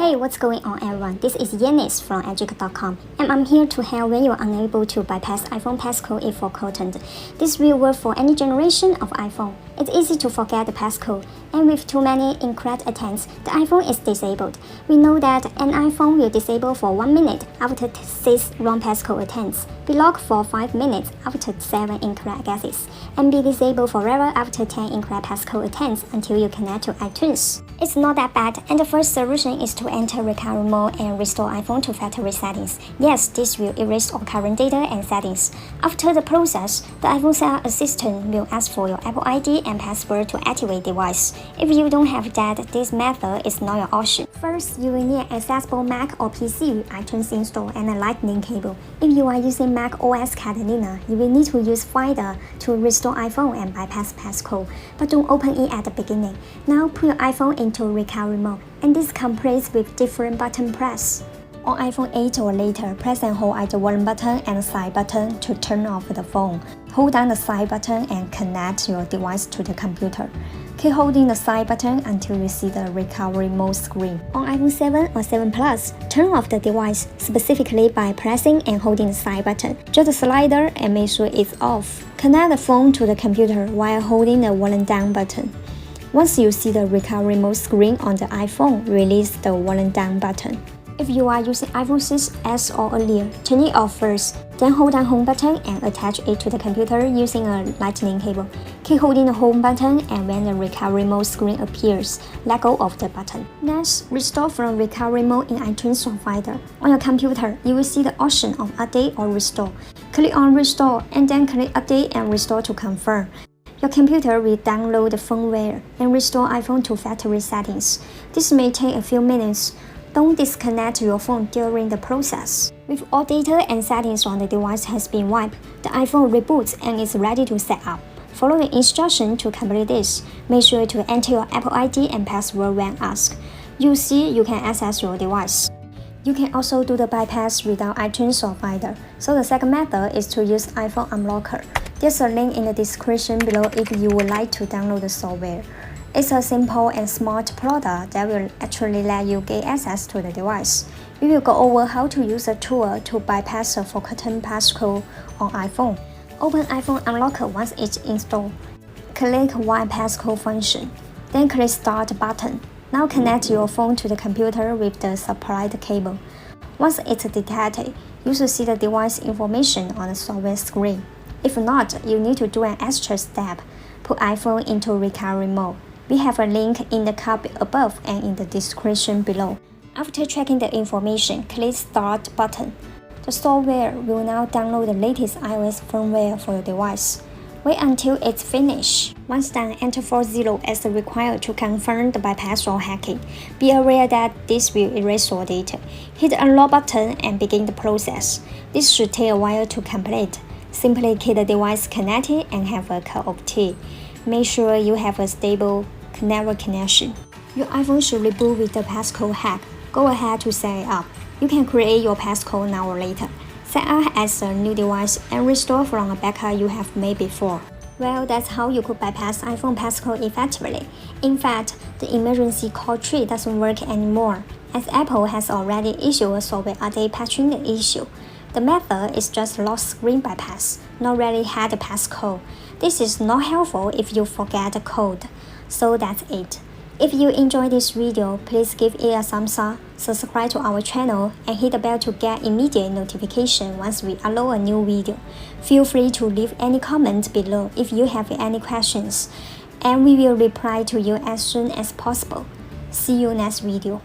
Hey, what's going on everyone? This is Yanis from Educ.com and I'm here to help when you're unable to bypass iPhone passcode if forgotten. This will work for any generation of iPhone. It's easy to forget the passcode, and with too many incorrect attempts, the iPhone is disabled. We know that an iPhone will disable for 1 minute after 6 wrong passcode attempts, be locked for 5 minutes after 7 incorrect guesses, and be disabled forever after 10 incorrect passcode attempts until you connect to iTunes. It's not that bad, and the first solution is to enter recovery mode and restore iPhone to factory settings. Yes, this will erase all current data and settings. After the process, the iPhone Cell Assistant will ask for your Apple ID and password to activate device. If you don't have that, this method is not your option. First, you will need an accessible Mac or PC with iTunes installed and a Lightning cable. If you are using Mac OS Catalina, you will need to use Finder to restore iPhone and bypass passcode, but don't open it at the beginning. Now put your iPhone into recovery mode, and this completes with different button press. On iPhone 8 or later, press and hold either volume button and side button to turn off the phone. Hold down the side button and connect your device to the computer. Keep holding the side button until you see the recovery mode screen. On iPhone 7 or 7 Plus, turn off the device specifically by pressing and holding the side button. Just the slider and make sure it's off. Connect the phone to the computer while holding the volume down button. Once you see the recovery mode screen on the iPhone, release the volume down button. If you are using iPhone 6s or earlier, turn it off first, then hold down home button and attach it to the computer using a lightning cable. Keep holding the home button, and when the recovery mode screen appears, let go of the button. Next, restore from recovery mode in iTunes or Finder. On your computer, you will see the option of update or restore. Click on restore and then click update and restore to confirm. Your computer will download the firmware and restore iPhone to factory settings. This may take a few minutes. Don't disconnect your phone during the process. With all data and settings on the device has been wiped, the iPhone reboots and is ready to set up. Follow the instruction to complete this. Make sure to enter your Apple ID and password when asked. You see you can access your device. You can also do the bypass without iTunes or Finder. So the second method is to use iPhone Unlocker. There's a link in the description below if you would like to download the software. It's a simple and smart product that will actually let you get access to the device. We will go over how to use the tool to bypass a forgotten passcode on iPhone. Open iPhone Unlocker once it's installed. Click Wipe Passcode function, then click Start button. Now connect your phone to the computer with the supplied cable. Once it's detected, you should see the device information on the software screen. If not, you need to do an extra step. Put iPhone into recovery mode. We have a link in the card above and in the description below. After checking the information, click Start button. The software will now download the latest iOS firmware for your device. Wait until it's finished. Once done, enter 40 as required to confirm the bypass or hacking. Be aware that this will erase your data. Hit the Unlock button and begin the process. This should take a while to complete. Simply keep the device connected and have a cup of tea. Make sure you have a stable network connection. Your iPhone should reboot with the passcode hack. Go ahead to set it up. You can create your passcode now or later. Set up as a new device and restore from a backup you have made before. Well, that's how you could bypass iPhone passcode effectively. In fact, the emergency call tree doesn't work anymore, as Apple has already issued a software update patching the issue. The method is just lock screen bypass, not really hide the passcode. This is not helpful if you forget the code. So that's it. If you enjoyed this video, please give it a thumbs up, subscribe to our channel, and hit the bell to get immediate notification once we upload a new video. Feel free to leave any comment below if you have any questions, and we will reply to you as soon as possible. See you next video.